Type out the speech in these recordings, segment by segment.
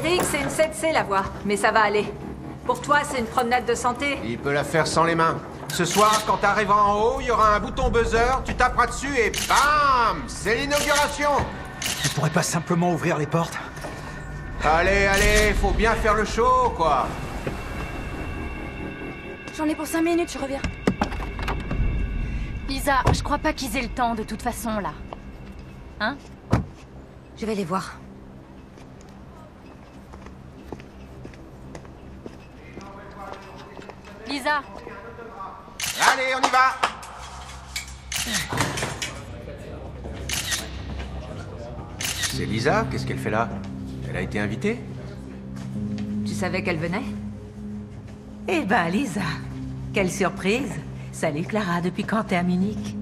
Eric, c'est une 7C la voix, mais ça va aller. Pour toi, c'est une promenade de santé. Il peut la faire sans les mains. Ce soir, quand t'arriveras en haut, il y aura un bouton buzzer, tu taperas dessus et bam! C'est l'inauguration! Tu pourrais pas simplement ouvrir les portes? Allez, allez, faut bien faire le show, quoi! J'en ai pour 5 minutes, je reviens. Lisa, je crois pas qu'ils aient le temps de toute façon, là. Hein? Je vais les voir. Lisa! Allez, on y va! C'est Lisa, qu'est-ce qu'elle fait là? Elle a été invitée? Tu savais qu'elle venait? Eh ben, Lisa, quelle surprise! Salut Clara, depuis quand t'es à Munich?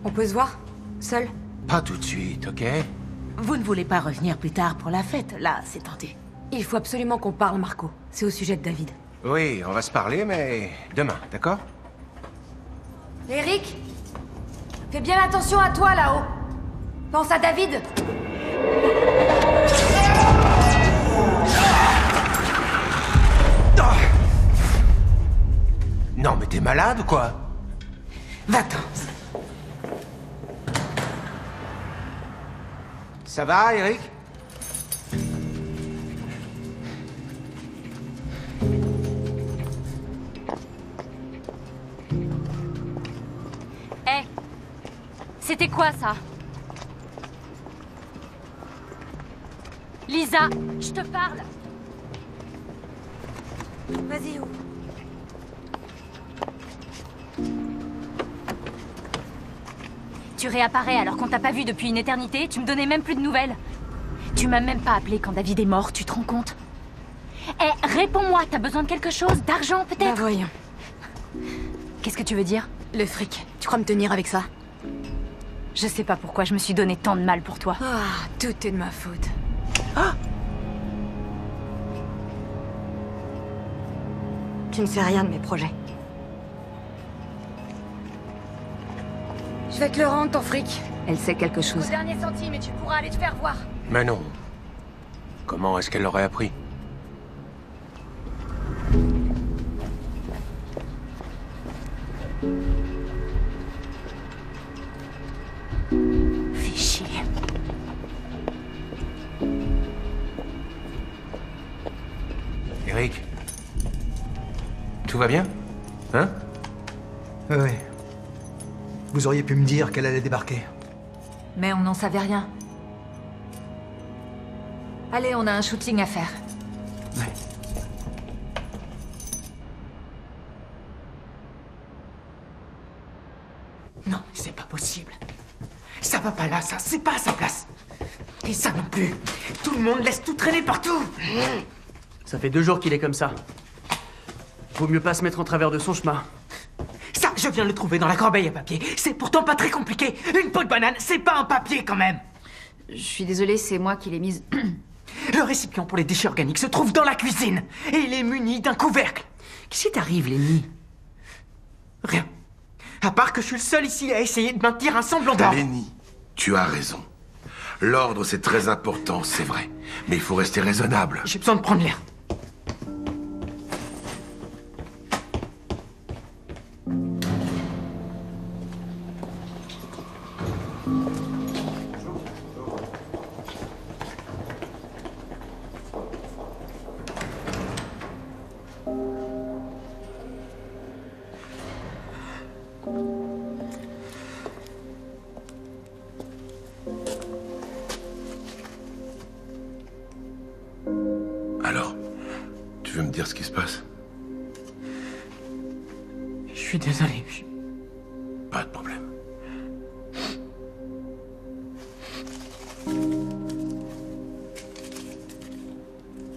On peut se voir? Seul? Pas tout de suite, ok? Vous ne voulez pas revenir plus tard pour la fête? Là, c'est tenté. Il faut absolument qu'on parle, Marco. C'est au sujet de David. Oui, on va se parler, mais demain, d'accord? Eric? Fais bien attention à toi, là-haut. Pense à David. Non, mais t'es malade ou quoi? Va-t'en. Ça va, Eric? Hé! C'était quoi, ça? Lisa, je te parle! Vas-y, ouvre. Tu réapparais alors qu'on t'a pas vu depuis une éternité, tu me donnais même plus de nouvelles. Tu m'as même pas appelé quand David est mort, tu te rends compte? Eh, réponds-moi, t'as besoin de quelque chose? D'argent, Bah peut-être? voyons. Qu'est-ce que tu veux dire? Le fric. Tu crois me tenir avec ça? Je sais pas pourquoi je me suis donné tant de mal pour toi. Ah, tout est de ma faute. Tu ne sais rien de mes projets. Je vais te le rendre, ton fric. Elle sait quelque chose. Au dernier centime et tu pourras aller te faire voir. Mais non. Comment est-ce qu'elle l'aurait appris? Fais chier. Eric? Tout va bien? Hein? Oui. Vous auriez pu me dire qu'elle allait débarquer. Mais on n'en savait rien. Allez, on a un shooting à faire. Ouais. Non, c'est pas possible. Ça va pas là, ça, c'est pas à sa place. Et ça non plus. Tout le monde laisse tout traîner partout. Ça fait 2 jours qu'il est comme ça. Vaut mieux pas se mettre en travers de son chemin. Ça, je viens de le trouver dans la corbeille à papier. C'est pourtant pas très compliqué. Une peau de banane, c'est pas un papier quand même. Je suis désolée, c'est moi qui l'ai mise. Le récipient pour les déchets organiques se trouve dans la cuisine. Et il est muni d'un couvercle. Qu'est-ce qui t'arrive, Lenny? Rien. À part que je suis le seul ici à essayer de maintenir un semblant d'ordre. Lenny, tu as raison. L'ordre, c'est très important, c'est vrai. Mais il faut rester raisonnable. J'ai besoin de prendre l'air. Alors, tu veux me dire ce qui se passe? Je suis désolé. Pas de problème.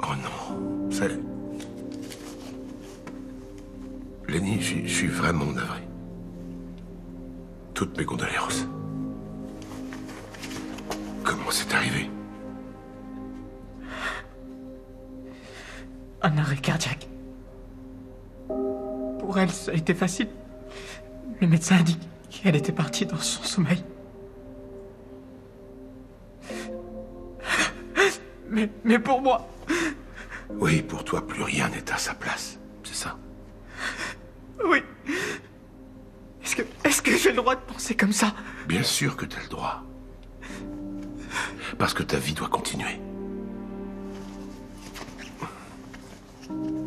Oh non, c'est... Lenny, je suis vraiment navré. Toutes mes condoléances. Comment c'est arrivé? Un arrêt cardiaque. Pour elle, ça a été facile. Le médecin a dit qu'elle était partie dans son sommeil. Mais pour moi... Oui, pour toi, plus rien n'est à sa place. C'est ça. Oui. Est-ce que j'ai le droit de penser comme ça? Bien sûr que t'as le droit. Parce que ta vie doit continuer.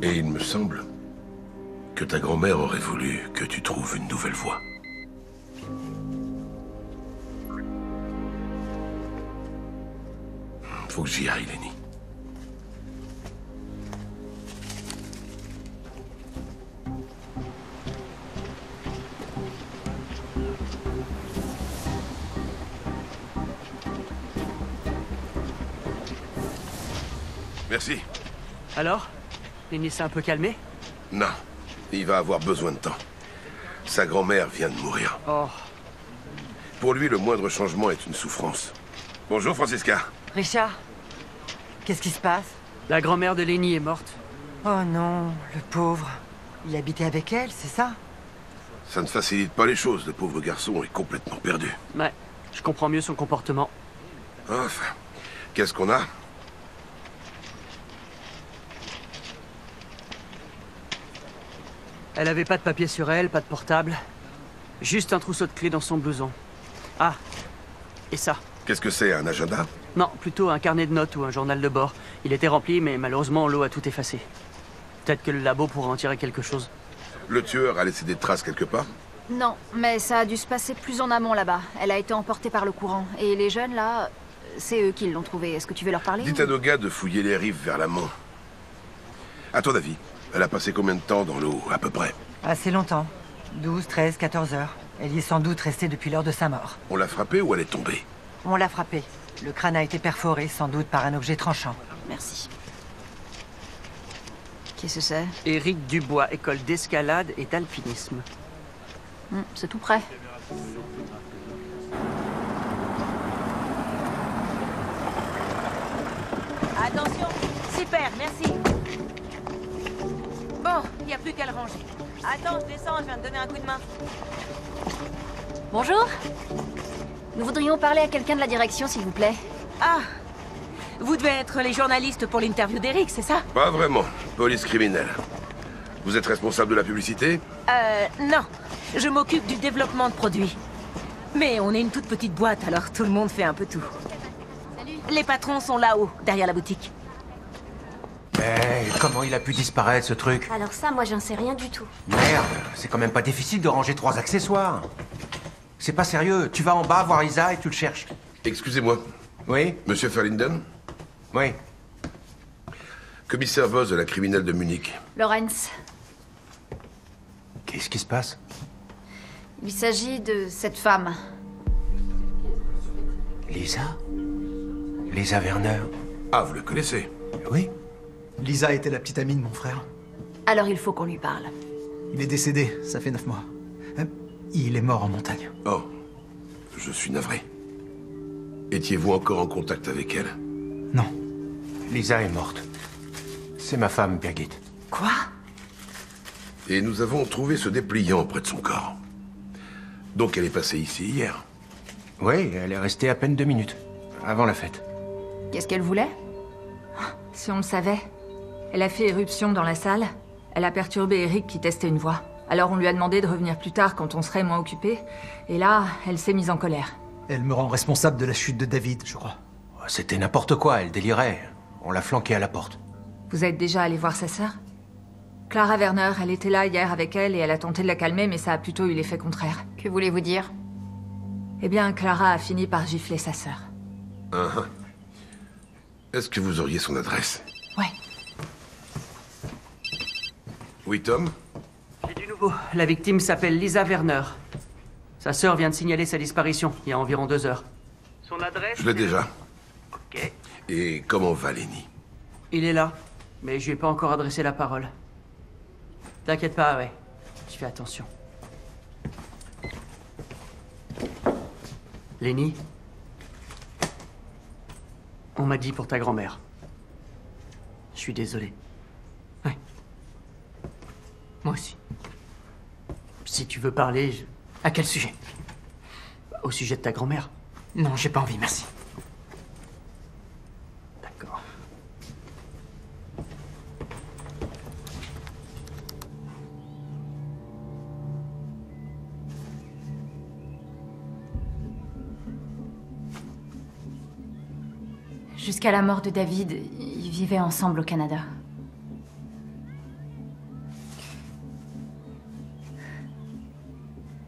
Et il me semble que ta grand-mère aurait voulu que tu trouves une nouvelle voie. Faut que j'y aille, Lenny. Merci. Alors? Lenny s'est un peu calmé? Non, il va avoir besoin de temps. Sa grand-mère vient de mourir. Oh. Pour lui, le moindre changement est une souffrance. Bonjour, Francisca. Richard, qu'est-ce qui se passe? La grand-mère de Lenny est morte. Oh non, le pauvre. Il habitait avec elle, c'est ça? Ça ne facilite pas les choses, le pauvre garçon est complètement perdu. Ouais, je comprends mieux son comportement. Enfin, qu'est-ce qu'on a? Elle avait pas de papier sur elle, pas de portable. Juste un trousseau de clés dans son blouson. Ah, et ça. Qu'est-ce que c'est, un agenda? Non, plutôt un carnet de notes ou un journal de bord. Il était rempli, mais malheureusement, l'eau a tout effacé. Peut-être que le labo pourra en tirer quelque chose. Le tueur a laissé des traces quelque part? Non, mais ça a dû se passer plus en amont là-bas. Elle a été emportée par le courant. Et les jeunes, là, c'est eux qui l'ont trouvée. Est-ce que tu veux leur parler? Dites à nos gars de fouiller les rives vers l'amont. À ton avis, elle a passé combien de temps dans l'eau, à peu près? Assez longtemps. 12, 13, 14 heures. Elle y est sans doute restée depuis l'heure de sa mort. On l'a frappée ou elle est tombée? On l'a frappée. Le crâne a été perforé, sans doute par un objet tranchant. Merci. Qu'est-ce que c'est? Éric Dubois, école d'escalade et d'alpinisme. C'est tout près. Attention. Super, merci. Bon, il n'y a plus qu'à le ranger. Attends, je descends, je viens de donner un coup de main. Bonjour. Nous voudrions parler à quelqu'un de la direction, s'il vous plaît. Ah, vous devez être les journalistes pour l'interview d'Eric, c'est ça? Pas vraiment. Police criminelle. Vous êtes responsable de la publicité? Non. Je m'occupe du développement de produits. Mais on est une toute petite boîte, alors tout le monde fait un peu tout. Salut. Les patrons sont là-haut, derrière la boutique. Mais comment il a pu disparaître, ce truc? Alors ça, moi, j'en sais rien du tout. Merde, c'est quand même pas difficile de ranger 3 accessoires. C'est pas sérieux. Tu vas en bas voir Isa et tu le cherches. Excusez-moi. Oui? Monsieur Verlinden? Oui. Commissaire Voss de la criminelle de Munich. Lorenz. Qu'est-ce qui se passe? Il s'agit de cette femme. Lisa? Lisa Werner? Ah, vous le connaissez? Oui. Lisa était la petite amie de mon frère. Alors il faut qu'on lui parle. Il est décédé, ça fait 9 mois. Il est mort en montagne. Oh, je suis navré. Étiez-vous encore en contact avec elle? Non. Lisa est morte. C'est ma femme, Birgit. Quoi? Et nous avons trouvé ce dépliant près de son corps. Donc elle est passée ici hier. Oui, elle est restée à peine 2 minutes. Avant la fête. Qu'est-ce qu'elle voulait? Si on le savait. Elle a fait éruption dans la salle. Elle a perturbé Eric qui testait une voix. Alors on lui a demandé de revenir plus tard quand on serait moins occupé. Et là, elle s'est mise en colère. Elle me rend responsable de la chute de David, je crois. C'était n'importe quoi, elle délirait. On l'a flanquée à la porte. Vous êtes déjà allé voir sa sœur? Clara Werner, elle était là hier avec elle et elle a tenté de la calmer, mais ça a plutôt eu l'effet contraire. Que voulez-vous dire? Eh bien, Clara a fini par gifler sa sœur. Est-ce que vous auriez son adresse? Ouais. Oui, Tom? J'ai du nouveau. La victime s'appelle Lisa Werner. Sa sœur vient de signaler sa disparition, il y a environ 2 heures. Son adresse... Je l'ai déjà. Ok. Et comment va Lenny? Il est là, mais je lui ai pas encore adressé la parole. T'inquiète pas, ouais. Je fais attention. Lenny? On m'a dit pour ta grand-mère. Je suis désolé. Ouais. Moi aussi. Si tu veux parler, je... À quel sujet? Au sujet de ta grand-mère. Non, j'ai pas envie, merci. D'accord. Jusqu'à la mort de David, ils vivaient ensemble au Canada.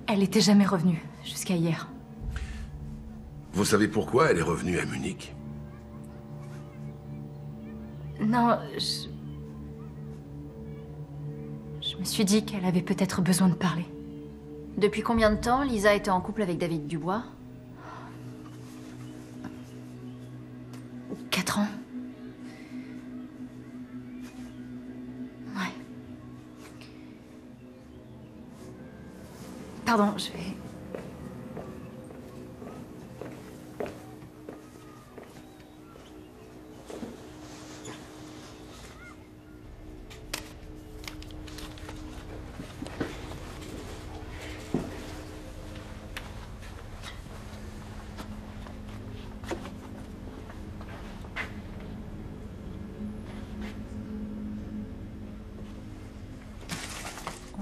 Elle n'était jamais revenue, jusqu'à hier. Vous savez pourquoi elle est revenue à Munich? Non, je me suis dit qu'elle avait peut-être besoin de parler. Depuis combien de temps Lisa était en couple avec David Dubois? 4 ans. Ouais. Pardon, je vais...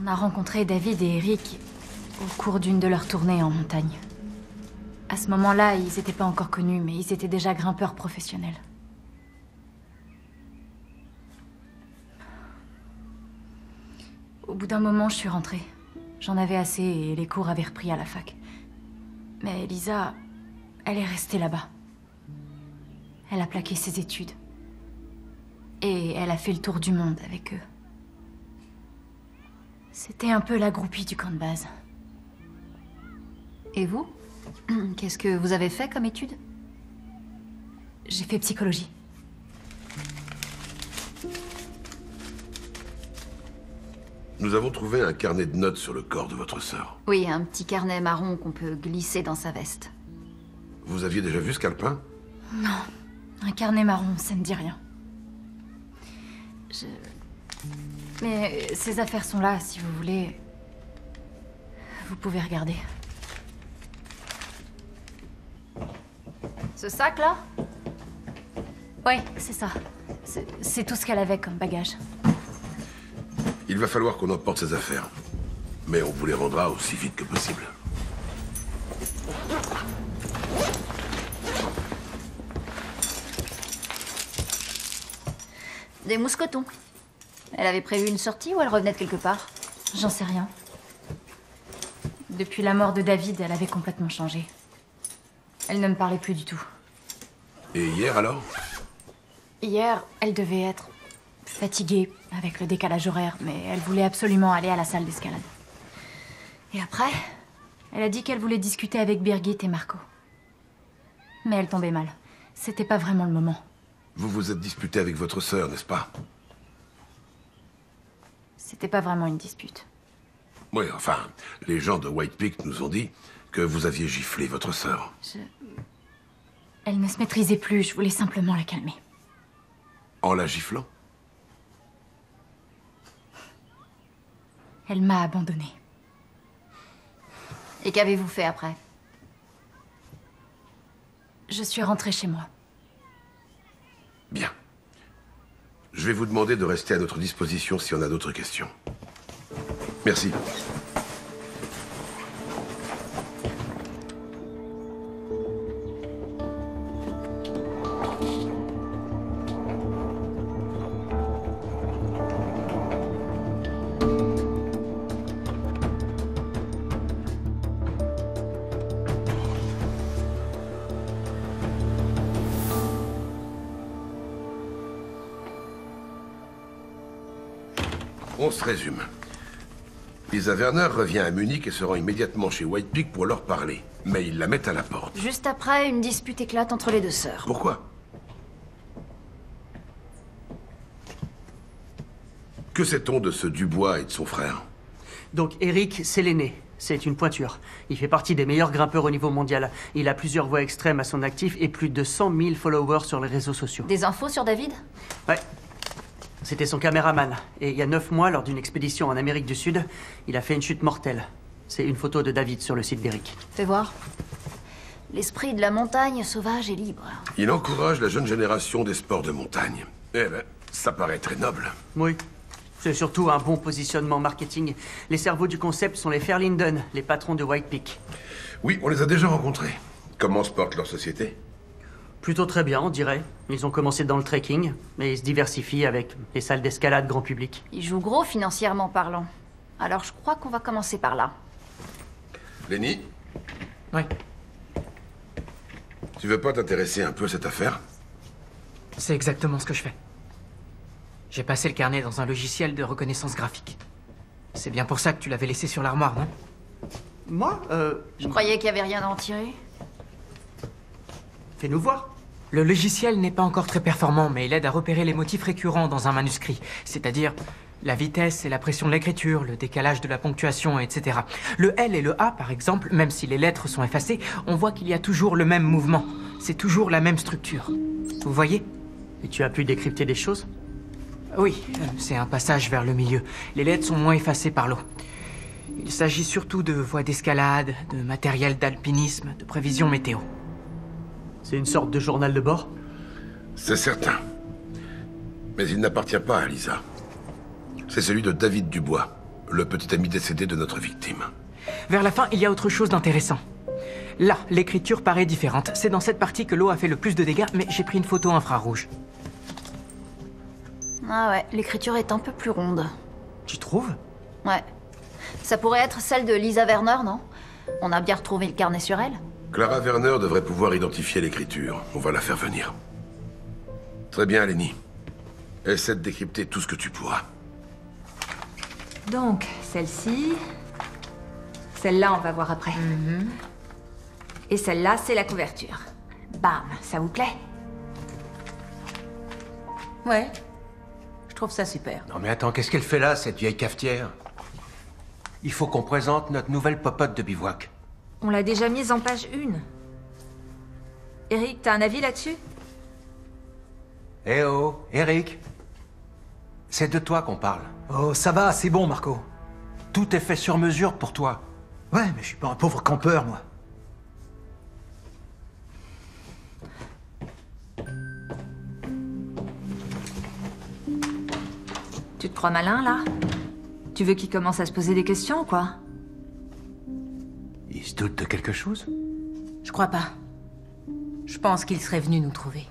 On a rencontré David et Eric au cours d'une de leurs tournées en montagne. À ce moment-là, ils n'étaient pas encore connus, mais ils étaient déjà grimpeurs professionnels. Au bout d'un moment, je suis rentrée. J'en avais assez et les cours avaient repris à la fac. Mais Lisa, elle est restée là-bas. Elle a plaqué ses études. Et elle a fait le tour du monde avec eux. C'était un peu la groupie du camp de base. Et vous? Qu'est-ce que vous avez fait comme étude? J'ai fait psychologie. Nous avons trouvé un carnet de notes sur le corps de votre sœur. Oui, un petit carnet marron qu'on peut glisser dans sa veste. Vous aviez déjà vu ce calepin? Non, un carnet marron, ça ne dit rien. Mais ces affaires sont là, si vous voulez. Vous pouvez regarder. Ce sac-là? Oui, c'est ça. C'est tout ce qu'elle avait comme bagage. Il va falloir qu'on emporte ces affaires. Mais on vous les rendra aussi vite que possible. Des mousquetons. Elle avait prévu une sortie ou elle revenait de quelque part? J'en sais rien. Depuis la mort de David, elle avait complètement changé. Elle ne me parlait plus du tout. Et hier alors? Hier, elle devait être fatiguée avec le décalage horaire, mais elle voulait absolument aller à la salle d'escalade. Et après, elle a dit qu'elle voulait discuter avec Birgit et Marco. Mais elle tombait mal. C'était pas vraiment le moment. Vous vous êtes disputé avec votre sœur, n'est-ce pas? C'était pas vraiment une dispute. Oui, enfin, les gens de White Peak nous ont dit que vous aviez giflé votre sœur. Elle ne se maîtrisait plus, je voulais simplement la calmer. En la giflant? Elle m'a abandonnée. Et qu'avez-vous fait après? Je suis rentrée chez moi. Bien. Je vais vous demander de rester à notre disposition si on a d'autres questions. Merci. On se résume. Lisa Werner revient à Munich et se rend immédiatement chez White Peak pour leur parler. Mais ils la mettent à la porte. Juste après, une dispute éclate entre les deux sœurs. Pourquoi? Que sait-on de ce Dubois et de son frère? Donc Eric, c'est l'aîné. C'est une pointure. Il fait partie des meilleurs grimpeurs au niveau mondial. Il a plusieurs voix extrêmes à son actif et plus de 100 000 followers sur les réseaux sociaux. Des infos sur David? Ouais. C'était son caméraman. Et il y a 9 mois, lors d'une expédition en Amérique du Sud, il a fait une chute mortelle. C'est une photo de David sur le site d'Eric. Fais voir. L'esprit de la montagne sauvage et libre. Il encourage la jeune génération des sports de montagne. Eh ben, ça paraît très noble. Oui. C'est surtout un bon positionnement marketing. Les cerveaux du concept sont les Fairlinden, les patrons de White Peak. Oui, on les a déjà rencontrés. Comment se porte leur société? Plutôt très bien, on dirait. Ils ont commencé dans le trekking, mais ils se diversifient avec les salles d'escalade grand public. Ils jouent gros financièrement parlant. Alors je crois qu'on va commencer par là. Lenny, Oui. tu veux pas t'intéresser un peu à cette affaire? C'est exactement ce que je fais. J'ai passé le carnet dans un logiciel de reconnaissance graphique. C'est bien pour ça que tu l'avais laissé sur l'armoire, non? Moi, Je croyais qu'il y avait rien à en tirer. Fais-nous voir. Le logiciel n'est pas encore très performant, mais il aide à repérer les motifs récurrents dans un manuscrit. C'est-à-dire la vitesse et la pression de l'écriture, le décalage de la ponctuation, etc. Le L et le A, par exemple, même si les lettres sont effacées, on voit qu'il y a toujours le même mouvement. C'est toujours la même structure. Vous voyez? Et tu as pu décrypter des choses? Oui, c'est un passage vers le milieu. Les lettres sont moins effacées par l'eau. Il s'agit surtout de voies d'escalade, de matériel d'alpinisme, de prévisions météo. C'est une sorte de journal de bord? C'est certain. Mais il n'appartient pas à Lisa. C'est celui de David Dubois, le petit ami décédé de notre victime. Vers la fin, il y a autre chose d'intéressant. Là, l'écriture paraît différente. C'est dans cette partie que l'eau a fait le plus de dégâts, mais j'ai pris une photo infrarouge. Ah ouais, l'écriture est un peu plus ronde. Tu trouves? Ouais. Ça pourrait être celle de Lisa Werner, non? On a bien retrouvé le carnet sur elle. Clara Werner devrait pouvoir identifier l'écriture. On va la faire venir. Très bien, Lenny. Essaie de décrypter tout ce que tu pourras. Donc, celle-ci... Celle-là, on va voir après. Et celle-là, c'est la couverture. Bam, ça vous plaît? Ouais. Je trouve ça super. Non mais attends, qu'est-ce qu'elle fait là, cette vieille cafetière? Il faut qu'on présente notre nouvelle popote de bivouac. On l'a déjà mise en page 1. Eric, t'as un avis là-dessus? Eh oh, Eric. C'est de toi qu'on parle. Oh, ça va, c'est bon, Marco. Tout est fait sur mesure pour toi. Ouais, mais je suis pas un pauvre campeur, moi. Tu te crois malin, là? Tu veux qu'il commence à se poser des questions, ou quoi? Il se doute de quelque chose? Je crois pas. Je pense qu'il serait venu nous trouver.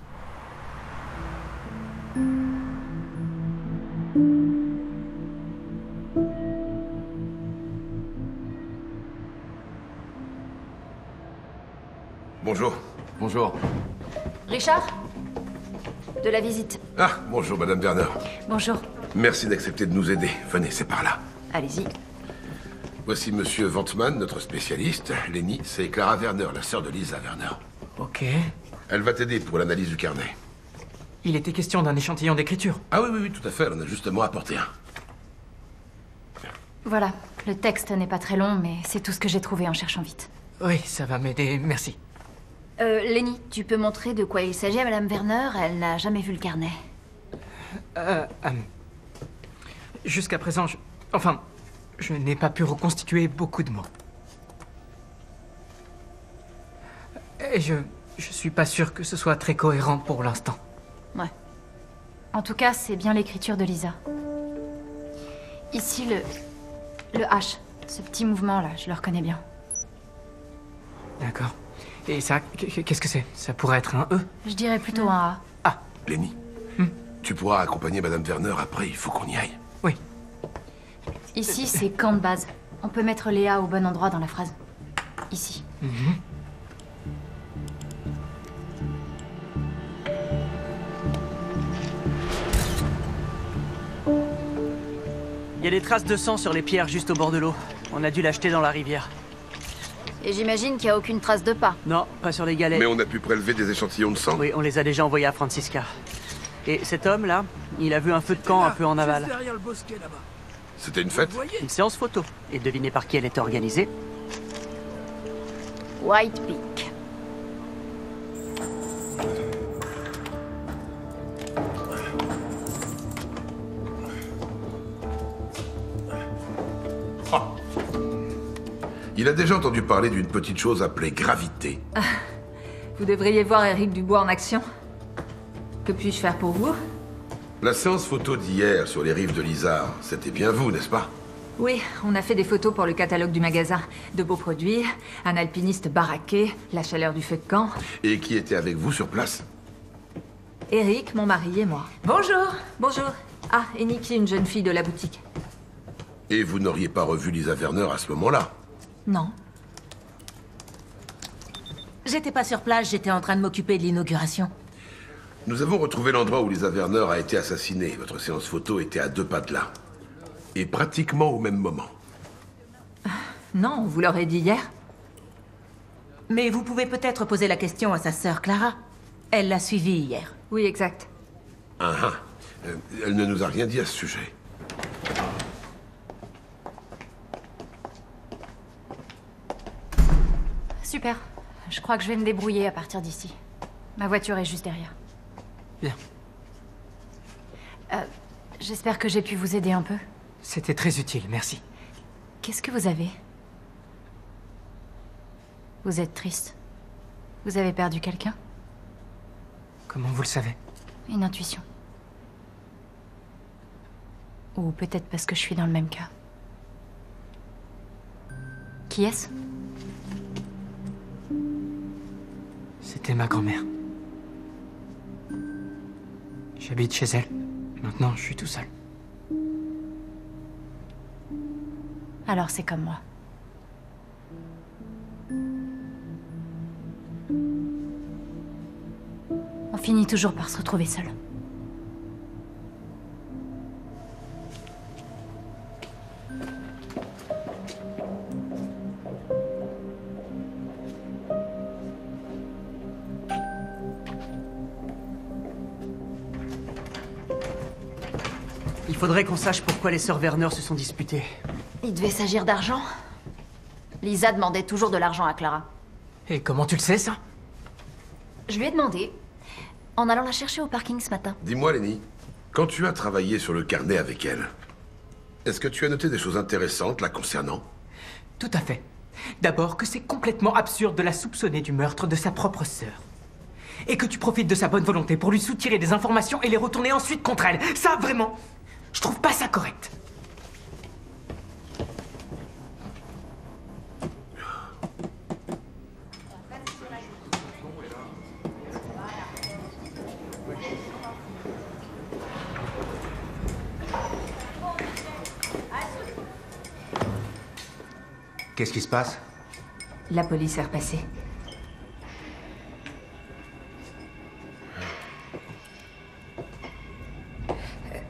Bonjour. Bonjour. Richard? De la visite. Ah, bonjour, Madame Werner. Bonjour. Merci d'accepter de nous aider. Venez, c'est par là. Allez-y. Voici Monsieur Ventman, notre spécialiste. Lenny, c'est Clara Werner, la sœur de Lisa Werner. Ok. Elle va t'aider pour l'analyse du carnet. Il était question d'un échantillon d'écriture. Ah oui, tout à fait. Elle en a justement apporté un. Voilà. Le texte n'est pas très long, mais c'est tout ce que j'ai trouvé en cherchant vite. Oui, ça va m'aider, merci. Lenny, tu peux montrer de quoi il s'agit à Madame Werner? Elle n'a jamais vu le carnet. Jusqu'à présent, je n'ai pas pu reconstituer beaucoup de mots. Et je suis pas sûr que ce soit très cohérent pour l'instant. Ouais. En tout cas, c'est bien l'écriture de Lisa. Ici, le H. Ce petit mouvement-là, je le reconnais bien. D'accord. Et ça, qu'est-ce que c'est? Ça pourrait être un E? Je dirais plutôt un A. Ah. Lenny, tu pourras accompagner Madame Werner après, il faut qu'on y aille. Oui. Ici, c'est camp de base. On peut mettre les A au bon endroit dans la phrase. Ici. Il y a des traces de sang sur les pierres juste au bord de l'eau. On a dû l'acheter dans la rivière. Et j'imagine qu'il n'y a aucune trace de pas. Non, pas sur les galets. Mais on a pu prélever des échantillons de sang? Oui, on les a déjà envoyés à Francisca. Et cet homme-là, il a vu un feu de camp un peu en aval. Derrière le bosquet là-bas. C'était une fête? Une séance photo. Et devinez par qui elle était organisée? White Peak. Il a déjà entendu parler d'une petite chose appelée gravité. Vous devriez voir Eric Dubois en action. Que puis-je faire pour vous? La séance photo d'hier sur les rives de l'Isard, c'était bien vous, n'est-ce pas? Oui, on a fait des photos pour le catalogue du magasin. De beaux produits, un alpiniste baraqué, la chaleur du feu de camp. Et qui était avec vous sur place? Eric, mon mari et moi. Bonjour. Bonjour. Ah, et Nikki, une jeune fille de la boutique. Et vous n'auriez pas revu Lisa Werner à ce moment-là? Non. J'étais pas sur place, j'étais en train de m'occuper de l'inauguration. Nous avons retrouvé l'endroit où Lisa Werner a été assassinée. Votre séance photo était à 2 pas de là. Et pratiquement au même moment. Non, vous l'aurez dit hier. Mais vous pouvez peut-être poser la question à sa sœur Clara. Elle l'a suivie hier. Oui, exact. Elle ne nous a rien dit à ce sujet. Super. Je crois que je vais me débrouiller à partir d'ici. Ma voiture est juste derrière. Bien. J'espère que j'ai pu vous aider un peu. C'était très utile, merci. Qu'est-ce que vous avez? Vous êtes triste? Vous avez perdu quelqu'un? Comment vous le savez? Une intuition. Ou peut-être parce que je suis dans le même cas. Qui est-ce? C'était ma grand-mère. J'habite chez elle. Maintenant, je suis tout seul. Alors c'est comme moi. On finit toujours par se retrouver seul. Il faudrait qu'on sache pourquoi les sœurs Werner se sont disputées. Il devait s'agir d'argent. Lisa demandait toujours de l'argent à Clara. Et comment tu le sais, ça? Je lui ai demandé, en allant la chercher au parking ce matin. Dis-moi, Lenny, quand tu as travaillé sur le carnet avec elle, est-ce que tu as noté des choses intéressantes la concernant? Tout à fait. D'abord que c'est complètement absurde de la soupçonner du meurtre de sa propre sœur. Et que tu profites de sa bonne volonté pour lui soutirer des informations et les retourner ensuite contre elle. Ça, vraiment, je trouve pas ça correct. Qu'est-ce qui se passe? La police est repassée.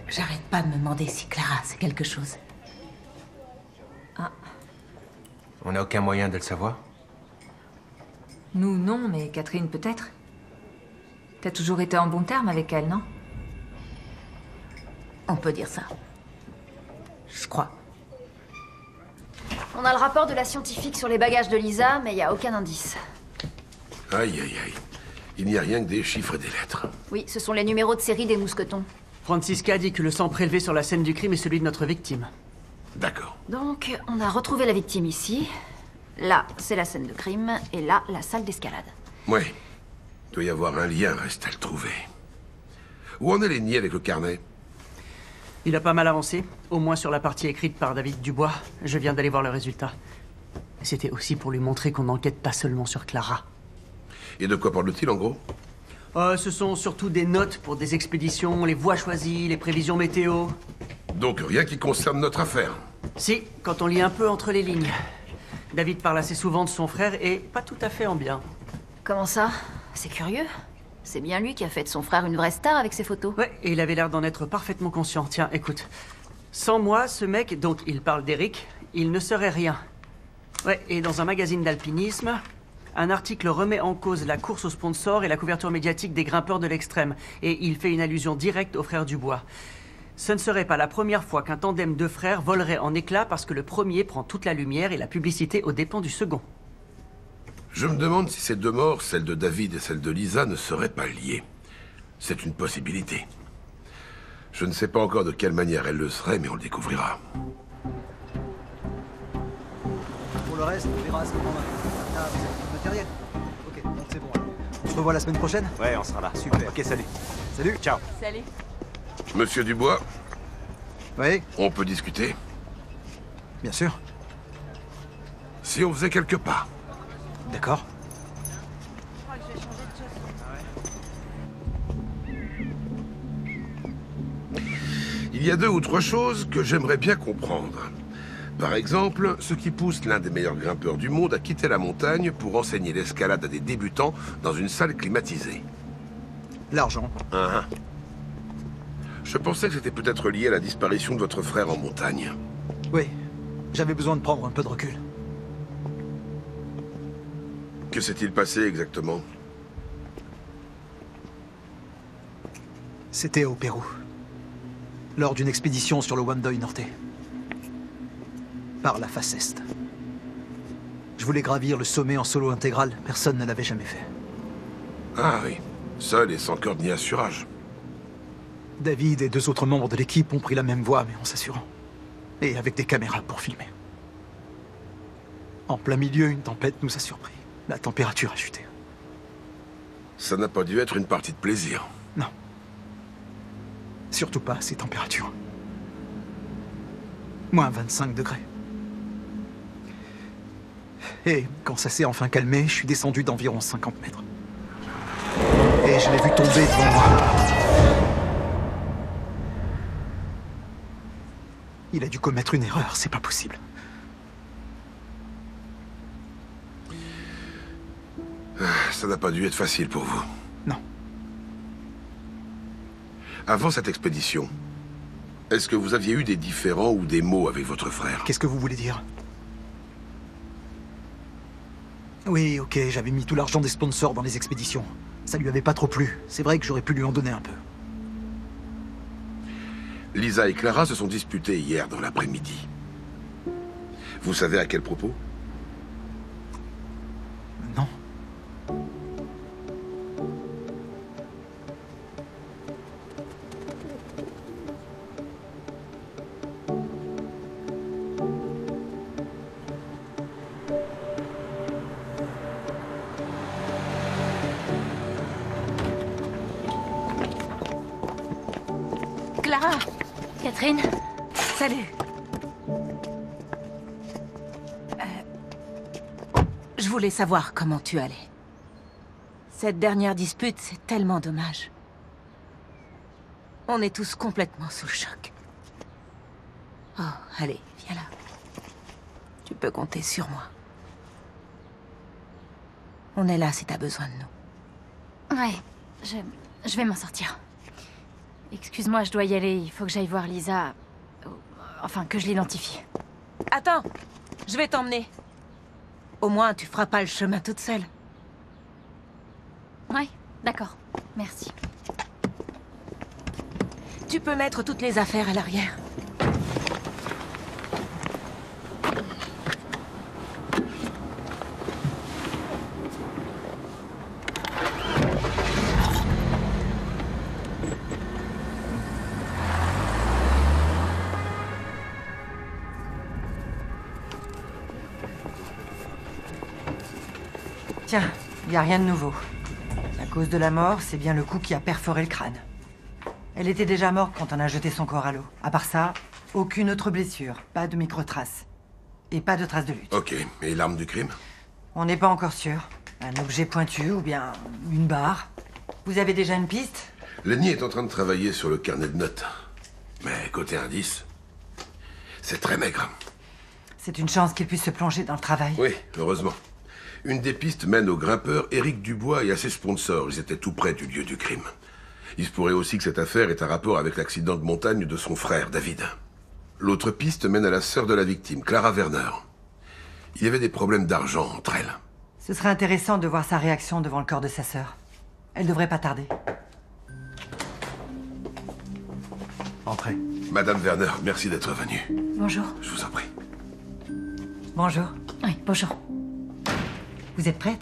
J'arrête pas de me demander si Clara sait quelque chose. Ah. On n'a aucun moyen de le savoir? Nous, non, mais Catherine, peut-être. T'as toujours été en bon terme avec elle, non? On peut dire ça. Je crois. On a le rapport de la scientifique sur les bagages de Lisa, mais il n'y a aucun indice. Aïe, aïe, aïe. Il n'y a rien que des chiffres et des lettres. Oui, ce sont les numéros de série des mousquetons. Francisca dit que le sang prélevé sur la scène du crime est celui de notre victime. D'accord. Donc, on a retrouvé la victime ici. Là, c'est la scène de crime. Et là, la salle d'escalade. Oui. Il doit y avoir un lien, reste à le trouver. Où en est Lenny avec le carnet? Il a pas mal avancé, au moins sur la partie écrite par David Dubois. Je viens d'aller voir le résultat. C'était aussi pour lui montrer qu'on n'enquête pas seulement sur Clara. Et de quoi parle-t-il en gros? Ce sont surtout des notes pour des expéditions, les voies choisies, les prévisions météo. Donc rien qui concerne notre affaire? Si, quand on lit un peu entre les lignes. David parle assez souvent de son frère et pas tout à fait en bien. Comment ça? C'est curieux. C'est bien lui qui a fait de son frère une vraie star avec ses photos. Ouais, et il avait l'air d'en être parfaitement conscient. Tiens, écoute. Sans moi, ce mec, donc il parle d'Eric, il ne serait rien. Ouais, et dans un magazine d'alpinisme, un article remet en cause la course aux sponsors et la couverture médiatique des grimpeurs de l'extrême. Et il fait une allusion directe aux frères Dubois. Ce ne serait pas la première fois qu'un tandem de frères volerait en éclats parce que le premier prend toute la lumière et la publicité aux dépens du second. Je me demande si ces deux morts, celle de David et celle de Lisa, ne seraient pas liées. C'est une possibilité. Je ne sais pas encore de quelle manière elle le serait, mais on le découvrira. Pour le reste, on verra à ce moment-là. Ah, vous avez du matériel? Ok, donc c'est bon. On se revoit la semaine prochaine? Ouais, on sera là. Super. Ok, salut. Salut. Ciao. Salut. Monsieur Dubois, Oui? on peut discuter? Bien sûr. Si on faisait quelques pas. D'accord. Il y a 2 ou 3 choses que j'aimerais bien comprendre. Par exemple, ce qui pousse l'un des meilleurs grimpeurs du monde à quitter la montagne pour enseigner l'escalade à des débutants dans une salle climatisée. L'argent. Je pensais que c'était peut-être lié à la disparition de votre frère en montagne. Oui. J'avais besoin de prendre un peu de recul. Que s'est-il passé exactement? C'était au Pérou. Lors d'une expédition sur le Wandoy Norte. Par la face Est. Je voulais gravir le sommet en solo intégral. Personne ne l'avait jamais fait. Ah oui. Seul et sans corde ni assurage. David et 2 autres membres de l'équipe ont pris la même voie, mais en s'assurant. Et avec des caméras pour filmer. En plein milieu, une tempête nous a surpris. La température a chuté. Ça n'a pas dû être une partie de plaisir. Non. Surtout pas à ces températures. Moins 25 degrés. Et quand ça s'est enfin calmé, je suis descendu d'environ 50 mètres. Et je l'ai vu tomber devant moi. Il a dû commettre une erreur, c'est pas possible. Ça n'a pas dû être facile pour vous. Non. Avant cette expédition, est-ce que vous aviez eu des différends ou des mots avec votre frère? Qu'est-ce que vous voulez dire? Oui, ok, j'avais mis tout l'argent des sponsors dans les expéditions. Ça lui avait pas trop plu. C'est vrai que j'aurais pu lui en donner un peu. Lisa et Clara se sont disputées hier dans l'après-midi. Vous savez à quel propos? Non. Clara! Catherine? Salut. Je voulais savoir comment tu allais. Cette dernière dispute, c'est tellement dommage. On est tous complètement sous le choc. Oh, allez, viens là. Tu peux compter sur moi. On est là si t'as besoin de nous. Ouais, je vais m'en sortir. Excuse-moi, je dois y aller. Il faut que j'aille voir Lisa. Enfin, que je l'identifie. Attends, je vais t'emmener. Au moins, tu feras pas le chemin toute seule. Ouais, d'accord. Merci. Tu peux mettre toutes les affaires à l'arrière. Tiens, il n'y a rien de nouveau. La cause de la mort, c'est bien le coup qui a perforé le crâne. Elle était déjà morte quand on a jeté son corps à l'eau. À part ça, aucune autre blessure, pas de micro-traces. Et pas de traces de lutte. Ok, et l'arme du crime? On n'est pas encore sûr. Un objet pointu ou bien une barre. Vous avez déjà une piste? Lenny est en train de travailler sur le carnet de notes. Mais côté indice, c'est très maigre. C'est une chance qu'il puisse se plonger dans le travail. Oui, heureusement. Une des pistes mène au grimpeur Éric Dubois et à ses sponsors. Ils étaient tout près du lieu du crime. Il se pourrait aussi que cette affaire ait un rapport avec l'accident de montagne de son frère, David. L'autre piste mène à la sœur de la victime, Clara Werner. Il y avait des problèmes d'argent entre elles. Ce serait intéressant de voir sa réaction devant le corps de sa sœur. Elle devrait pas tarder. Entrez. Madame Werner, merci d'être venue. Bonjour. Je vous en prie. Bonjour. Oui, bonjour. Vous êtes prête?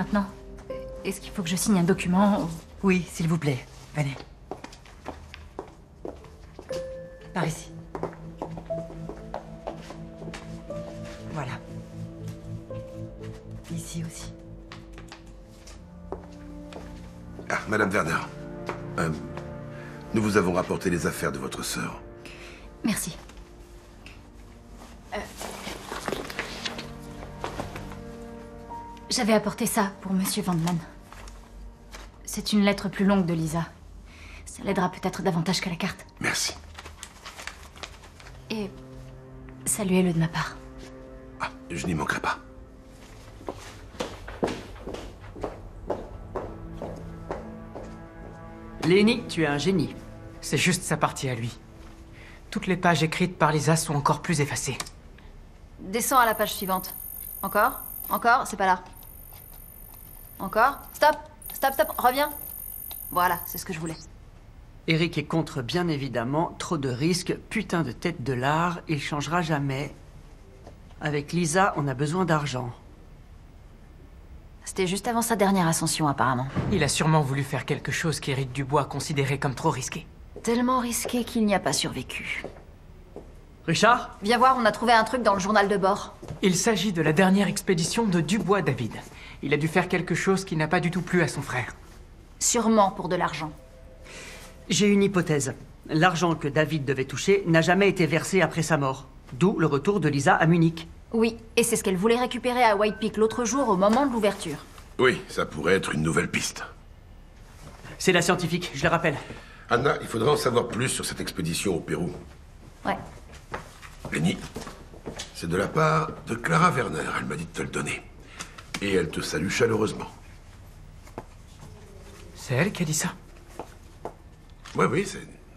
maintenant? Est-ce qu'il faut que je signe un document? Oui, s'il vous plaît. Venez. Par ici. Voilà. Ici aussi. Ah, Madame Werner. Nous vous avons rapporté les affaires de votre sœur. Merci. J'avais apporté ça pour Monsieur Vandeman. C'est une lettre plus longue de Lisa. Ça l'aidera peut-être davantage que la carte. Merci. Et saluez-le de ma part. Ah, je n'y manquerai pas. Lenny, tu es un génie. C'est juste sa partie à lui. Toutes les pages écrites par Lisa sont encore plus effacées. Descends à la page suivante. Encore? Encore? C'est pas là. Encore? Stop! Stop, stop, reviens. Voilà, c'est ce que je voulais. Eric est contre, bien évidemment. Trop de risques. Putain de tête de lard. Il changera jamais. Avec Lisa, on a besoin d'argent. C'était juste avant sa dernière ascension, apparemment. Il a sûrement voulu faire quelque chose qu'Éric Dubois considérait comme trop risqué. Tellement risqué qu'il n'y a pas survécu. Richard? Viens voir, on a trouvé un truc dans le journal de bord. Il s'agit de la dernière expédition de Dubois David. Il a dû faire quelque chose qui n'a pas du tout plu à son frère. Sûrement pour de l'argent. J'ai une hypothèse. L'argent que David devait toucher n'a jamais été versé après sa mort. D'où le retour de Lisa à Munich. Oui, et c'est ce qu'elle voulait récupérer à White Peak l'autre jour au moment de l'ouverture. Oui, ça pourrait être une nouvelle piste. C'est la scientifique, je le rappelle. Anna, il faudrait en savoir plus sur cette expédition au Pérou. Ouais. Lenny, c'est de la part de Clara Werner. Elle m'a dit de te le donner. Et elle te salue chaleureusement. C'est elle qui a dit ça? Oui,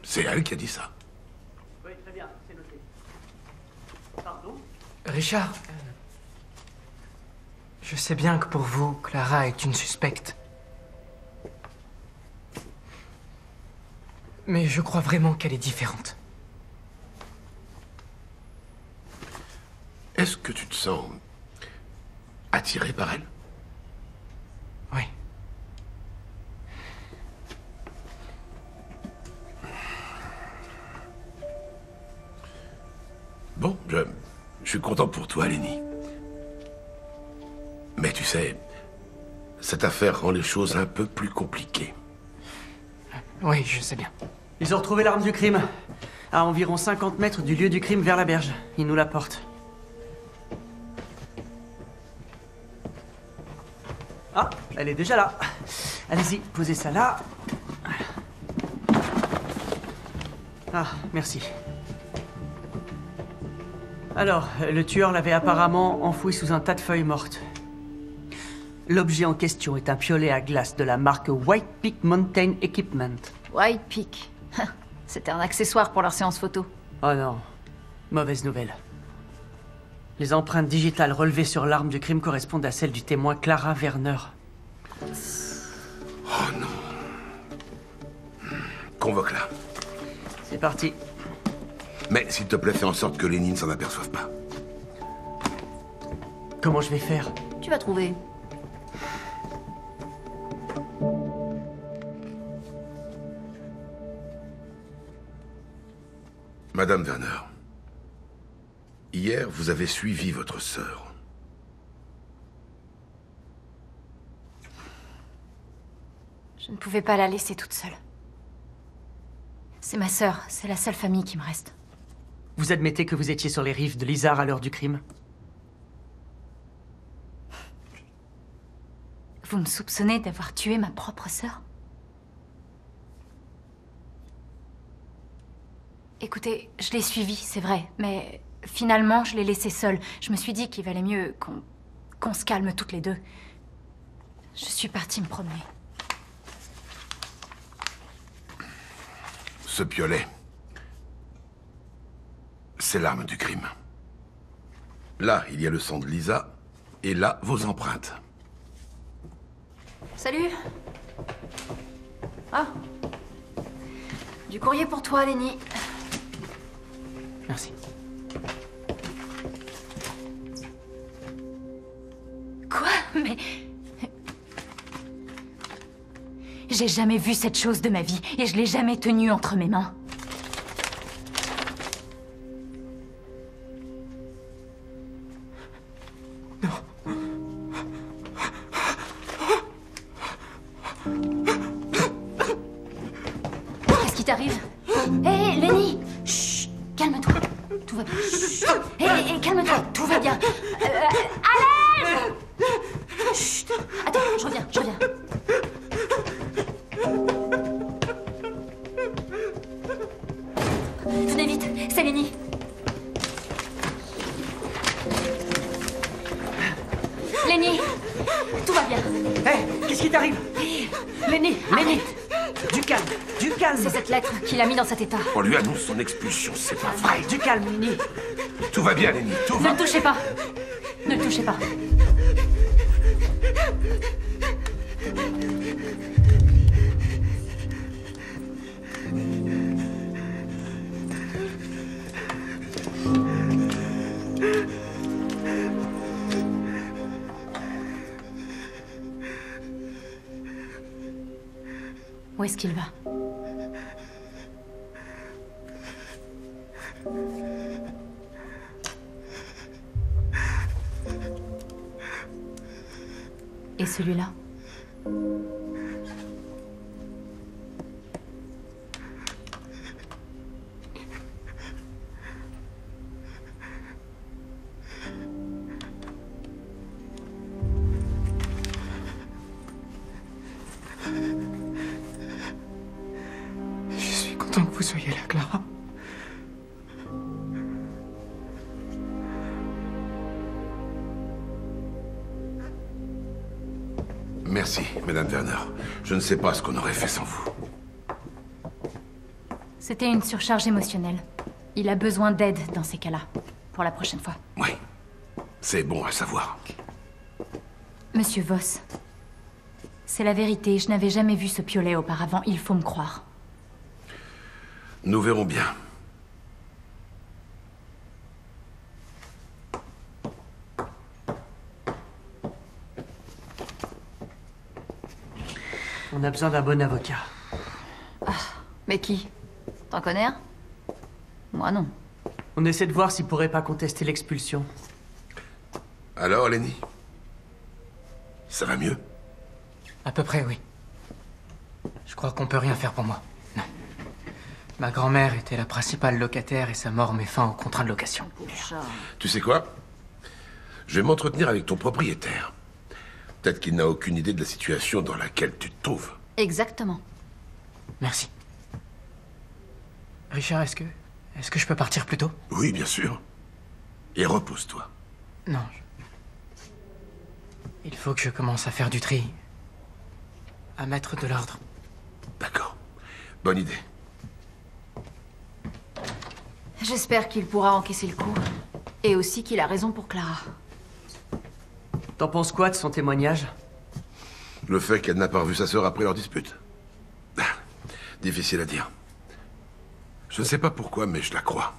c'est elle qui a dit ça. Oui, très bien, c'est noté. Pardon? Richard, je sais bien que pour vous, Clara est une suspecte. Mais je crois vraiment qu'elle est différente. Est-ce que tu te sens attiré par elle? Oui. Bon, je suis content pour toi, Lenny. Mais tu sais, cette affaire rend les choses un peu plus compliquées. Oui, je sais bien. Ils ont retrouvé l'arme du crime. À environ 50 mètres du lieu du crime vers la berge. Ils nous la portent. Ah, elle est déjà là. Allez-y, posez ça là. Ah, merci. Alors, le tueur l'avait apparemment enfoui sous un tas de feuilles mortes. L'objet en question est un piolet à glace de la marque White Peak Mountain Equipment. White Peak. C'était un accessoire pour leur séance photo. Oh non, mauvaise nouvelle. Les empreintes digitales relevées sur l'arme du crime correspondent à celles du témoin Clara Werner. Oh non. Convoque-la. C'est parti. Mais s'il te plaît, fais en sorte que Lenny ne s'en aperçoive pas. Comment je vais faire? Tu vas trouver. Madame Werner, hier, vous avez suivi votre sœur. Je ne pouvais pas la laisser toute seule. C'est ma sœur, c'est la seule famille qui me reste. Vous admettez que vous étiez sur les rives de l'Isard à l'heure du crime? Vous me soupçonnez d'avoir tué ma propre sœur? Écoutez, je l'ai suivie, c'est vrai, mais finalement, je l'ai laissée seule. Je me suis dit qu'il valait mieux qu'on se calme toutes les deux. Je suis partie me promener. Ce piolet, c'est l'arme du crime. Là, il y a le sang de Lisa, et là, vos empreintes. Salut. Ah. Du courrier pour toi, Lenny. Merci. Quoi? Mais... J'ai jamais vu cette chose de ma vie, et je l'ai jamais tenue entre mes mains. Qu'est-ce qui t'arrive? Hé, Lenny! Chut! Calme-toi. Tout va bien. Hé, calme-toi. Tout va bien. Allez! Chut! Attends, je reviens. Venez vite, c'est Lenny. Lenny, tout va bien. Hé, qu'est-ce qui t'arrive? Lenny, du calme. C'est cette lettre qu'il a mis dans cet état. On lui annonce son expulsion, c'est pas vrai. Du calme, Lenny. Tout va bien, Lenny, tout va. Ne le touchez pas. Ne le touchez pas. Où est-ce qu'il va? Et celui-là? Je suis content que vous soyez là, Clara. Merci, Madame Werner. Je ne sais pas ce qu'on aurait fait sans vous. C'était une surcharge émotionnelle. Il a besoin d'aide dans ces cas-là. Pour la prochaine fois. Oui. C'est bon à savoir. Monsieur Voss. C'est la vérité, je n'avais jamais vu ce piolet auparavant, il faut me croire. Nous verrons bien. On a besoin d'un bon avocat. Mais qui? T'en connais un? Moi non. On essaie de voir s'il pourrait pas contester l'expulsion. Alors, Lenny? Ça va mieux? À peu près, oui. Je crois qu'on peut rien faire pour moi. Non. Ma grand-mère était la principale locataire et sa mort met fin au contrat de location. Tu sais quoi? Je vais m'entretenir avec ton propriétaire. Peut-être qu'il n'a aucune idée de la situation dans laquelle tu te trouves. Exactement. Merci. Richard, est-ce que je peux partir plus tôt? Oui, bien sûr. Et repose-toi. Non. Il faut que je commence à faire du tri. À mettre de l'ordre. D'accord. Bonne idée. J'espère qu'il pourra encaisser le coup. Et aussi qu'il a raison pour Clara. T'en penses quoi de son témoignage? Le fait qu'elle n'a pas revu sa sœur après leur dispute. Difficile à dire. Je ne sais pas pourquoi, mais je la crois.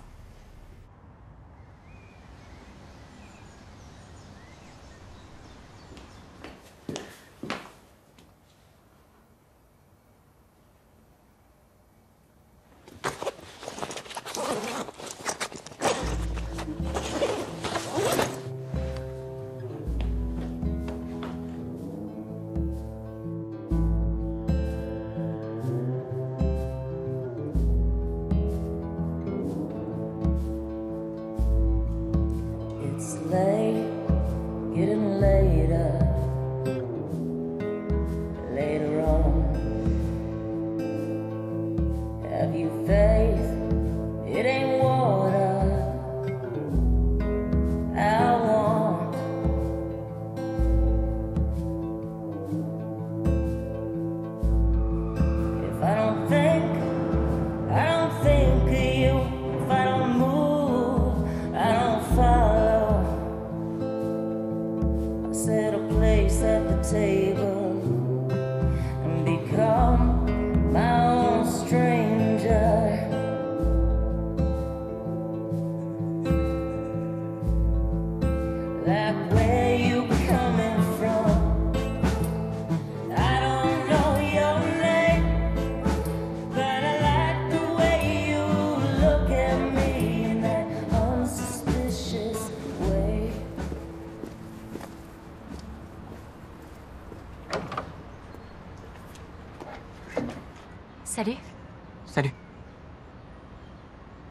Settle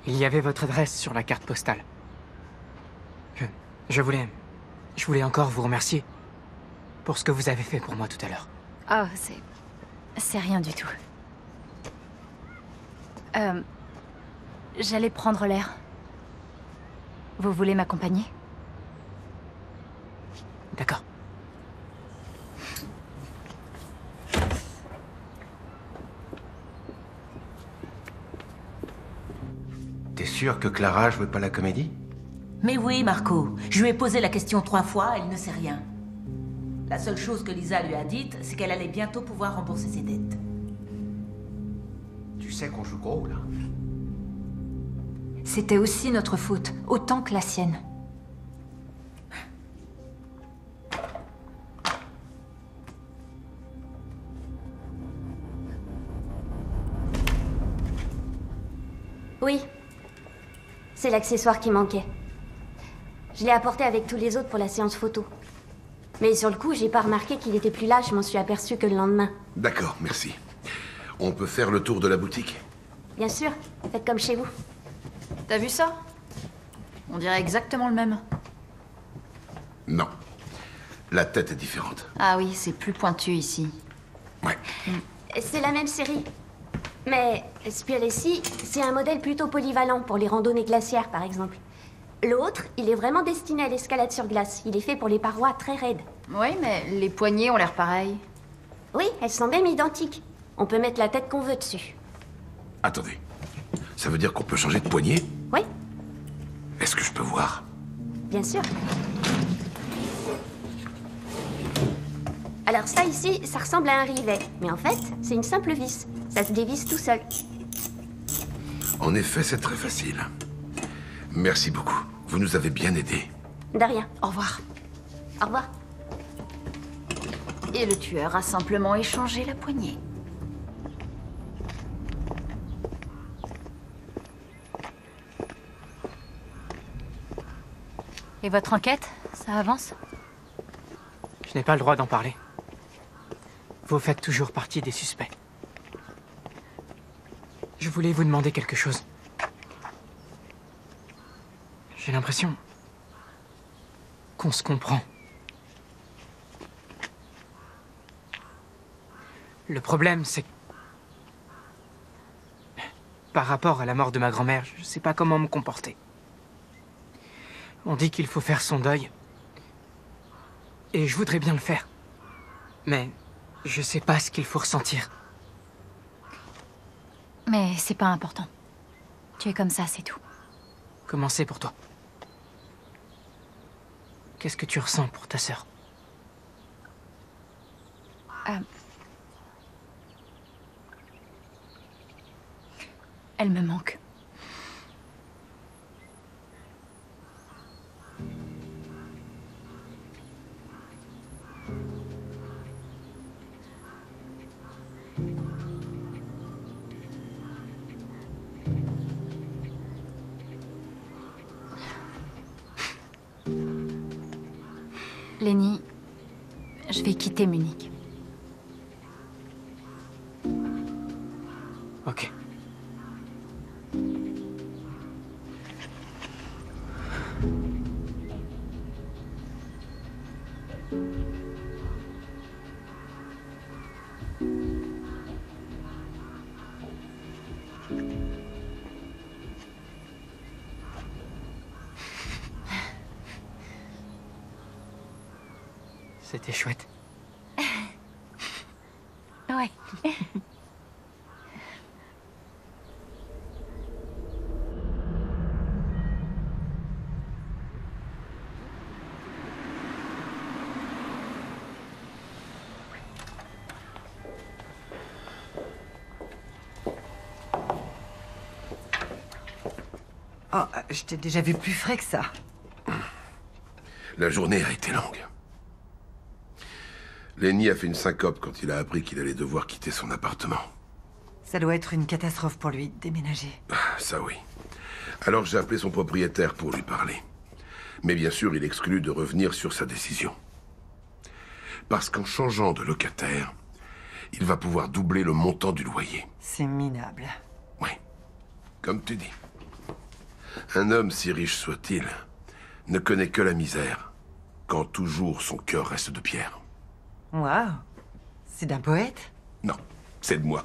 Il y avait votre adresse sur la carte postale. Je voulais encore vous remercier pour ce que vous avez fait pour moi tout à l'heure. Oh, c'est rien du tout. J'allais prendre l'air. Vous voulez m'accompagner? D'accord. T'es sûr que Clara jouait pas la comédie? Mais oui, Marco. Je lui ai posé la question 3 fois, elle ne sait rien. La seule chose que Lisa lui a dite, c'est qu'elle allait bientôt pouvoir rembourser ses dettes. Tu sais qu'on joue gros, là. C'était aussi notre faute, autant que la sienne. Oui. C'est l'accessoire qui manquait. Je l'ai apporté avec tous les autres pour la séance photo. Mais sur le coup, j'ai pas remarqué qu'il était plus là, je m'en suis aperçue que le lendemain. D'accord, merci. On peut faire le tour de la boutique? Bien sûr, faites comme chez vous. T'as vu ça? On dirait exactement le même. Non. La tête est différente. Ah oui, c'est plus pointu ici. Ouais. C'est la même série. Mais Spirelli, c'est un modèle plutôt polyvalent pour les randonnées glaciaires, par exemple. L'autre, il est vraiment destiné à l'escalade sur glace. Il est fait pour les parois très raides. Oui, mais les poignées ont l'air pareilles. Oui, elles sont même identiques. On peut mettre la tête qu'on veut dessus. Attendez. Ça veut dire qu'on peut changer de poignée? Oui, Est-ce que je peux voir? bien sûr. Alors ça ici, ça ressemble à un rivet. Mais en fait, c'est une simple vis. Ça se dévisse tout seul. En effet, c'est très facile. Merci beaucoup. Vous nous avez bien aidés. De rien. Au revoir. Au revoir. Et le tueur a simplement échangé la poignée. Et votre enquête, ça avance? Je n'ai pas le droit d'en parler. Vous faites toujours partie des suspects. Je voulais vous demander quelque chose. J'ai l'impression qu'on se comprend. Le problème, c'est que... Par rapport à la mort de ma grand-mère, je ne sais pas comment me comporter. On dit qu'il faut faire son deuil. Et je voudrais bien le faire. Mais je sais pas ce qu'il faut ressentir. Mais c'est pas important. Tu es comme ça, c'est tout. Comment c'est pour toi? Qu'est-ce que tu ressens pour ta sœur? Elle me manque. Lenny, je vais quitter Munich. Ok. C'était chouette. Ouais. Oh, je t'ai déjà vu plus frais que ça. La journée a été longue. Lenny a fait une syncope quand il a appris qu'il allait devoir quitter son appartement. Ça doit être une catastrophe pour lui, déménager. Ça oui. Alors j'ai appelé son propriétaire pour lui parler. Mais bien sûr, il exclut de revenir sur sa décision. Parce qu'en changeant de locataire, il va pouvoir doubler le montant du loyer. C'est minable. Oui, comme tu dis. Un homme, si riche soit-il, ne connaît que la misère, quand toujours son cœur reste de pierre. Waouh. C'est d'un poète? Non, c'est de moi.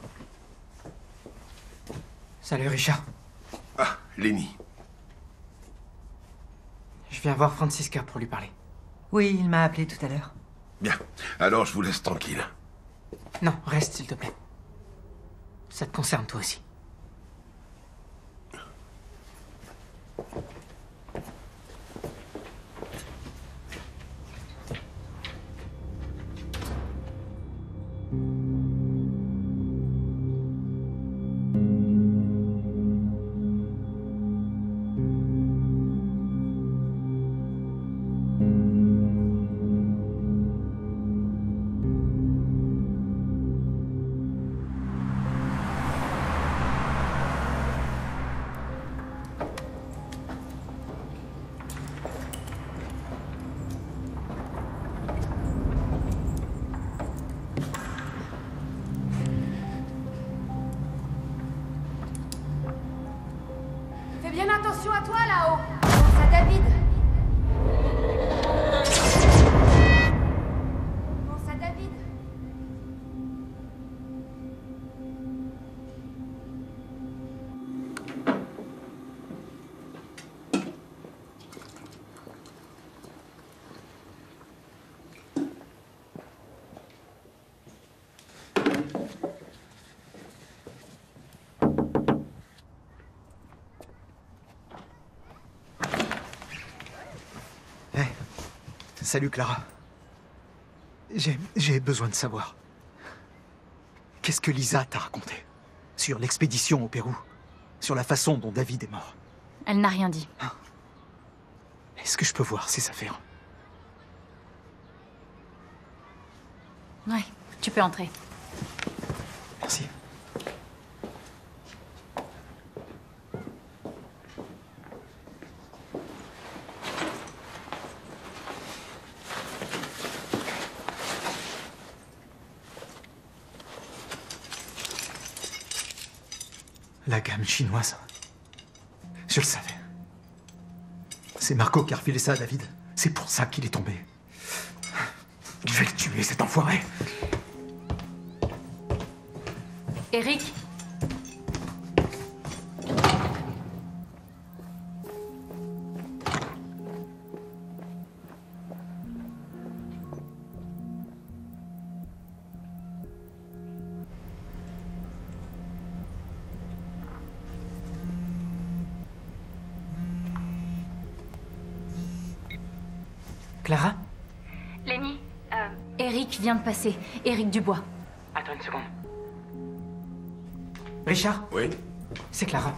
Salut, Richard. Ah, Lenny. Je viens voir Francisca pour lui parler. Oui, il m'a appelé tout à l'heure. Bien, alors je vous laisse tranquille. Non, reste, s'il te plaît. Ça te concerne toi aussi. Fais bien attention à toi là-haut. Pense à David. Pense à David. Salut Clara. J'ai besoin de savoir. Qu'est-ce que Lisa t'a raconté? Sur l'expédition au Pérou? Sur la façon dont David est mort? Elle n'a rien dit. Est-ce que je peux voir ses affaires? Ouais, tu peux entrer. Merci. La gamme chinoise. Je le savais. C'est Marco qui a refilé ça à David. C'est pour ça qu'il est tombé. Je vais le tuer, cet enfoiré. Eric? Clara? Lenny? Eric vient de passer. Eric Dubois. Attends une seconde. Richard? Oui? C'est Clara.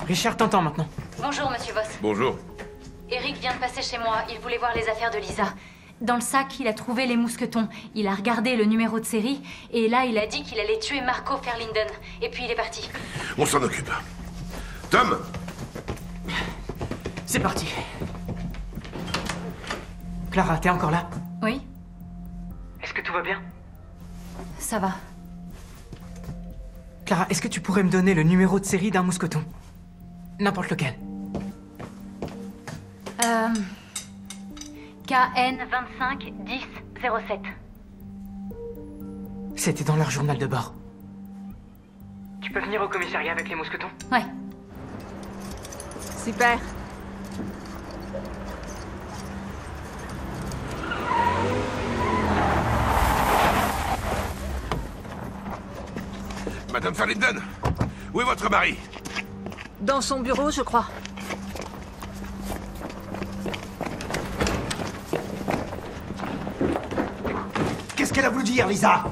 Richard t'entend maintenant. Bonjour, monsieur Voss. Bonjour. Eric vient de passer chez moi. Il voulait voir les affaires de Lisa. Dans le sac, il a trouvé les mousquetons. Il a regardé le numéro de série. Et là, il a dit qu'il allait tuer Marco Ferlinden. Et puis, il est parti. On s'en occupe. Tom? C'est parti. Clara, t'es encore là? Oui? Est-ce que tout va bien? Ça va. Clara, est-ce que tu pourrais me donner le numéro de série d'un mousqueton? N'importe lequel. KN 25 10 07. C'était dans leur journal de bord. Tu peux venir au commissariat avec les mousquetons? Ouais. Super. Madame Ferlinden, où est votre mari? Dans son bureau, je crois. Qu'est-ce qu'elle a voulu dire, Lisa?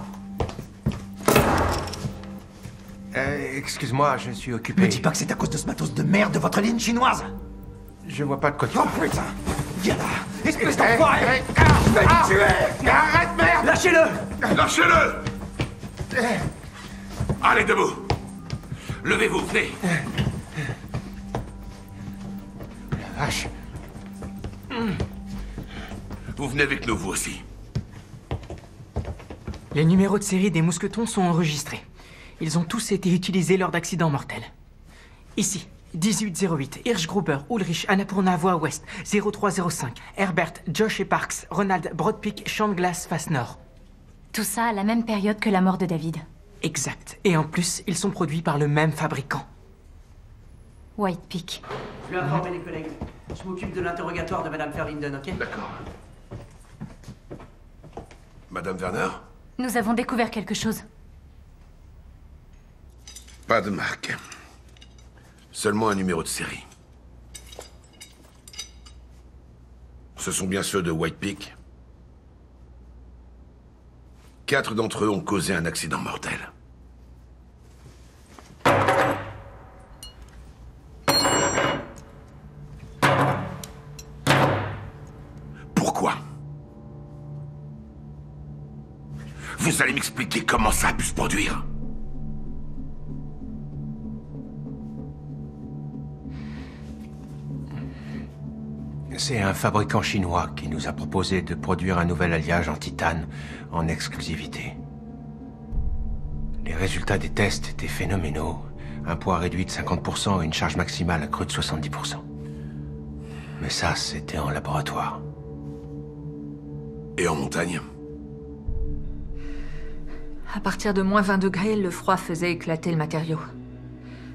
Excuse-moi, je suis occupé. Me dis pas que c'est à cause de ce matos de merde de votre ligne chinoise. Je vois pas de quoi tu Oh parles. putain! Viens là! Espèce d'enfoiré! Je vais te tuer! Arrête, merde! Lâchez-le! Lâchez-le! Allez, debout! Levez-vous, venez! Vache. Vous venez avec nous, vous aussi. Les numéros de série des mousquetons sont enregistrés. Ils ont tous été utilisés lors d'accidents mortels. Ici, 1808, Hirschgruber, Ulrich, Annapurna, Voie Ouest, 0305, Herbert, Josh et Parks, Ronald, Broadpeak, Champ de Glace, face Nord. Tout ça à la même période que la mort de David. Exact. Et en plus, ils sont produits par le même fabricant. White Peak. Je vais informer les collègues. Je m'occupe de l'interrogatoire de Madame Ferlinden, ok? D'accord. Madame Werner? Nous avons découvert quelque chose. Pas de marque. Seulement un numéro de série. Ce sont bien ceux de White Peak. 4 d'entre eux ont causé un accident mortel. Pourquoi? Vous allez m'expliquer comment ça a pu se produire? C'est un fabricant chinois qui nous a proposé de produire un nouvel alliage en titane en exclusivité. Les résultats des tests étaient phénoménaux. Un poids réduit de 50% et une charge maximale accrue de 70%. Mais ça, c'était en laboratoire. Et en montagne? À partir de moins 20 degrés, le froid faisait éclater le matériau.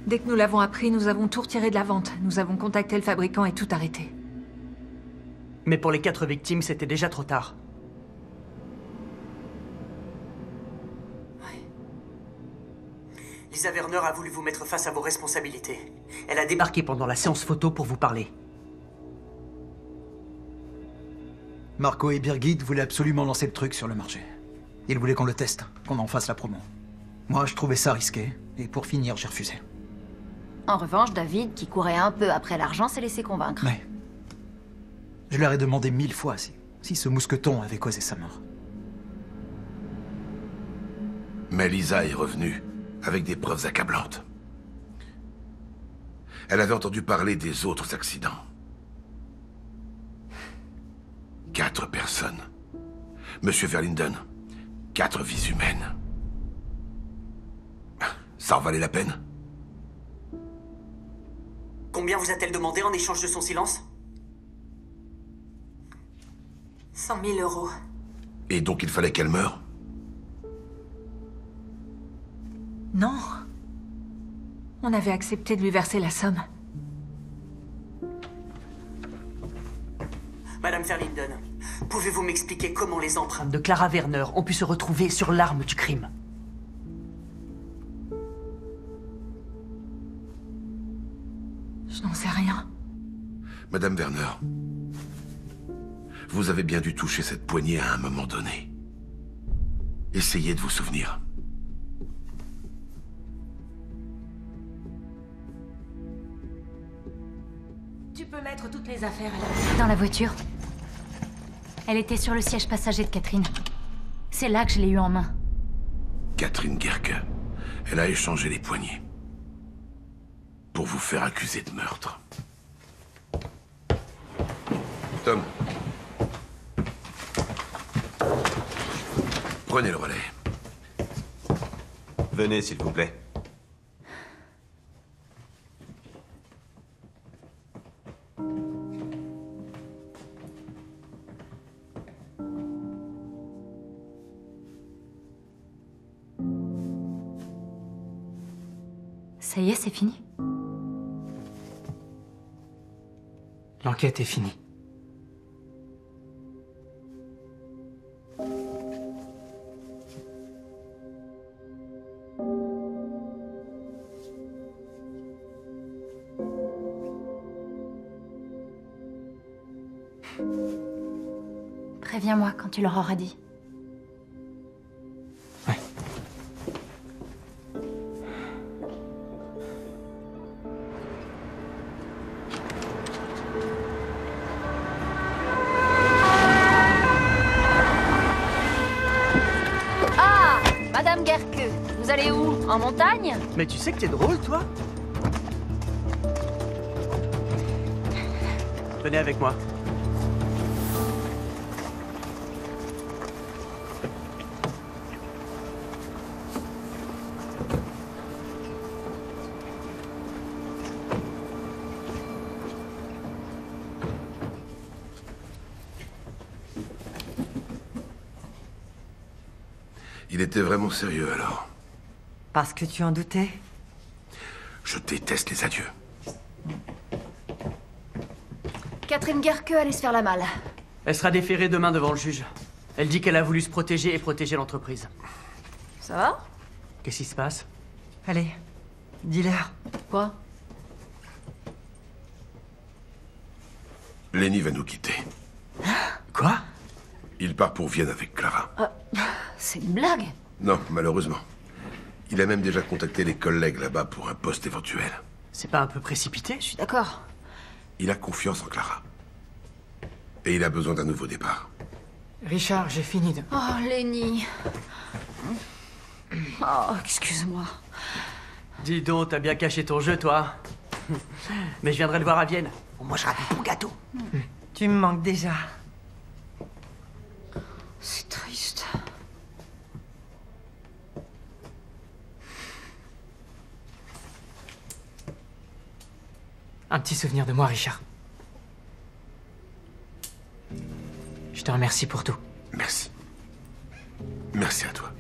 Dès que nous l'avons appris, nous avons tout retiré de la vente. Nous avons contacté le fabricant et tout arrêté. Mais pour les 4 victimes, c'était déjà trop tard. Lisa Werner a voulu vous mettre face à vos responsabilités. Elle a débarqué pendant la séance photo pour vous parler. Marco et Birgit voulaient absolument lancer le truc sur le marché. Ils voulaient qu'on le teste, qu'on en fasse la promo. Moi, je trouvais ça risqué, et pour finir, j'ai refusé. En revanche, David, qui courait un peu après l'argent, s'est laissé convaincre. Mais je leur ai demandé 1000 fois si ce mousqueton avait causé sa mort. Mais Lisa est revenue avec des preuves accablantes. Elle avait entendu parler des autres accidents. 4 personnes. Monsieur Verlinden, 4 vies humaines. Ça en valait la peine? Combien vous a-t-elle demandé en échange de son silence? 100 000 euros. Et donc il fallait qu'elle meure? Non. On avait accepté de lui verser la somme. Madame Verlinden, pouvez-vous m'expliquer comment les empreintes de Clara Werner ont pu se retrouver sur l'arme du crime? Je n'en sais rien. Madame Werner, vous avez bien dû toucher cette poignée à un moment donné. Essayez de vous souvenir. Tu peux mettre toutes les affaires dans la voiture. Elle était sur le siège passager de Catherine. C'est là que je l'ai eue en main. Catherine Gerke. Elle a échangé les poignées. Pour vous faire accuser de meurtre. Tom. Prenez le relais. Venez, s'il vous plaît. Ça y est, c'est fini. L'enquête est finie. Préviens-moi quand tu leur auras dit. Ah, Madame Gerke, vous allez où? En montagne? Mais tu sais que t'es drôle, toi? Venez avec moi. Il était vraiment sérieux alors. Parce que tu en doutais? Je déteste les adieux. Catherine Guerqueux allait se faire la malle. Elle sera déférée demain devant le juge. Elle dit qu'elle a voulu se protéger et protéger l'entreprise. Ça va? Qu'est-ce qui se passe? Allez, dis-leur. Quoi? Lenny va nous quitter. Quoi? Il part pour Vienne avec Clara. C'est une blague? Non, malheureusement. Il a même déjà contacté les collègues là-bas pour un poste éventuel. C'est pas un peu précipité? Je suis d'accord. Il a confiance en Clara. Et il a besoin d'un nouveau départ. Richard, j'ai fini de... Oh, Lenny. Oh, excuse-moi. Dis donc, t'as bien caché ton jeu, toi. Mais je viendrai le voir à Vienne. On mangera du bon gâteau. Tu me manques déjà. C'est triste. Un petit souvenir de moi, Richard. Je te remercie pour tout. Merci. Merci à toi.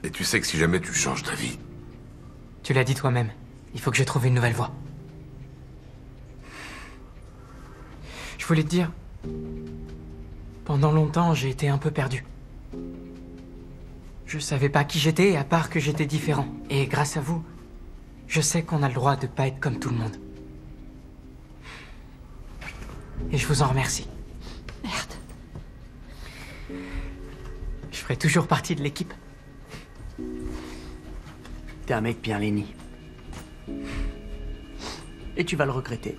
Et tu sais que si jamais tu changes d'avis... Tu l'as dit toi-même. Il faut que je trouve une nouvelle voie. Je voulais te dire... Pendant longtemps, j'ai été un peu perdu. Je savais pas qui j'étais, à part que j'étais différent. Et grâce à vous, je sais qu'on a le droit de pas être comme tout le monde. Et je vous en remercie. Merde. Je ferai toujours partie de l'équipe. T'es un mec bien, Lenny. Et tu vas le regretter.